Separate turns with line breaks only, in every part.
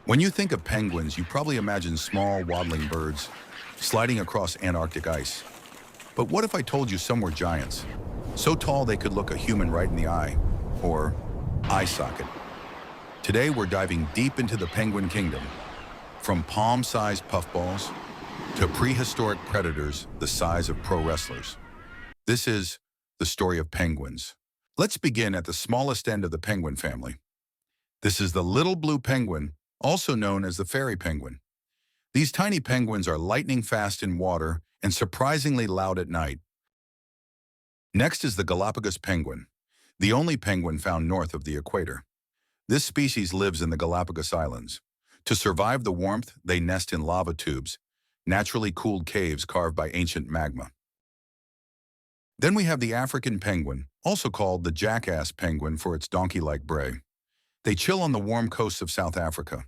When you think of penguins, you probably imagine small, waddling birds sliding across Antarctic ice. But what if I told you some were giants? So tall they could look a human right in the eye, or eye socket. Today we're diving deep into the penguin kingdom, from palm-sized puffballs to prehistoric predators the size of pro wrestlers. This is the story of penguins. Let's begin at the smallest end of the penguin family. This is the little blue penguin, also known as the fairy penguin. These tiny penguins are lightning fast in water and surprisingly loud at night. Next is the Galápagos penguin, the only penguin found north of the equator. This species lives in the Galapagos Islands. To survive the warmth, they nest in lava tubes, naturally cooled caves carved by ancient magma. Then we have the African penguin, also called the jackass penguin for its donkey-like bray. They chill on the warm coasts of South Africa,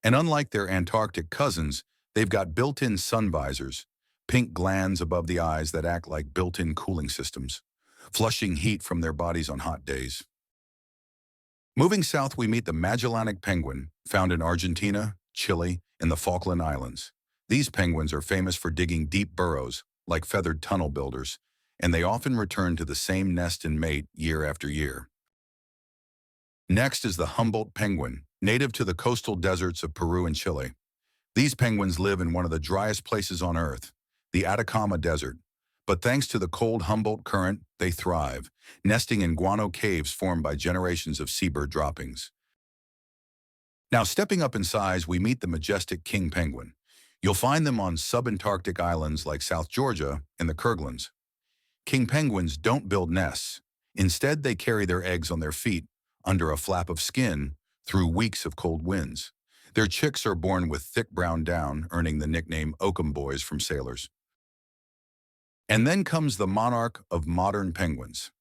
and unlike their Antarctic cousins, they've got built-in sun visors, pink glands above the eyes that act like built-in cooling systems, flushing heat from their bodies on hot days. Moving south, we meet the Magellanic penguin, found in Argentina, Chile, and the Falkland Islands. These penguins are famous for digging deep burrows, like feathered tunnel builders, and they often return to the same nest and mate year after year. Next is the Humboldt penguin, native to the coastal deserts of Peru and Chile. These penguins live in one of the driest places on Earth, the Atacama Desert. But thanks to the cold Humboldt current, they thrive, nesting in guano caves formed by generations of seabird droppings. Now, stepping up in size, we meet the majestic king penguin. You'll find them on subantarctic islands like South Georgia and the Kerguelens. King penguins don't build nests. Instead, they carry their eggs on their feet, under a flap of skin, through weeks of cold winds. Their chicks are born with thick brown down, earning the nickname Oakum Boys from sailors. And then comes the monarch of modern penguins,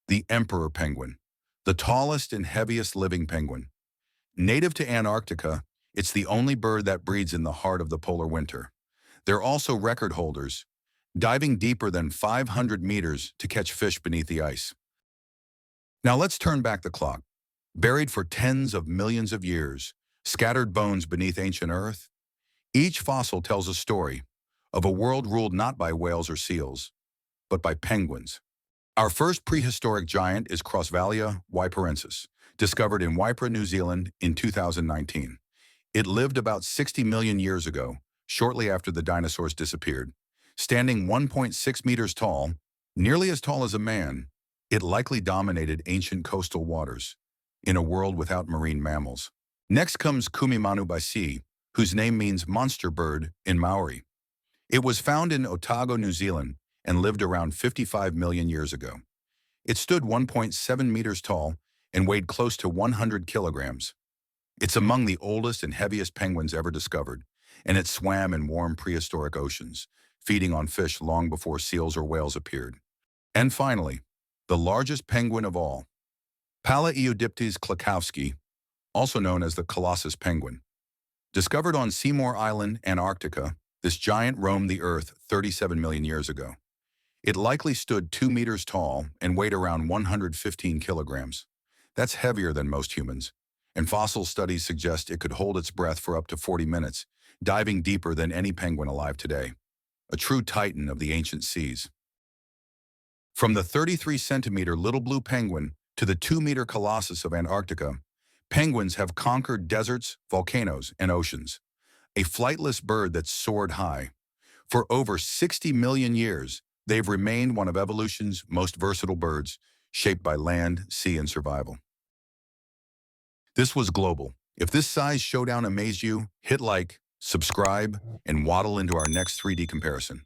the emperor penguin, the tallest and heaviest living penguin. Native to Antarctica, it's the only bird that breeds in the heart of the polar winter. They're also record holders, diving deeper than 500 meters to catch fish beneath the ice. Now let's turn back the clock. Buried for tens of millions of years, scattered bones beneath ancient Earth, each fossil tells a story of a world ruled not by whales or seals, but by penguins. Our first prehistoric giant is Crossvallia waiparensis, discovered in Waipara, New Zealand in 2019. It lived about 60 million years ago, shortly after the dinosaurs disappeared. Standing 1.6 meters tall, nearly as tall as a man, it likely dominated ancient coastal waters in a world without marine mammals. Next comes Kumimanu biceae, whose name means monster bird in Maori. It was found in Otago, New Zealand, and lived around 55 million years ago. It stood 1.7 meters tall and weighed close to 100 kilograms. It's among the oldest and heaviest penguins ever discovered, and it swam in warm prehistoric oceans, feeding on fish long before seals or whales appeared. And finally, the largest penguin of all, Palaeeudyptes klekowskii, also known as the Colossus Penguin. Discovered on Seymour Island, Antarctica, this giant roamed the Earth 37 million years ago. It likely stood 2 meters tall and weighed around 115 kilograms. That's heavier than most humans, and fossil studies suggest it could hold its breath for up to 40 minutes, diving deeper than any penguin alive today. A true titan of the ancient seas. From the 33-centimeter little blue penguin to the 2-meter colossus of Antarctica, penguins have conquered deserts, volcanoes, and oceans. A flightless bird that soared high. For over 60 million years, they've remained one of evolution's most versatile birds, shaped by land, sea, and survival. This was Global. If this size showdown amazed you, hit like, subscribe, and waddle into our next 3D comparison.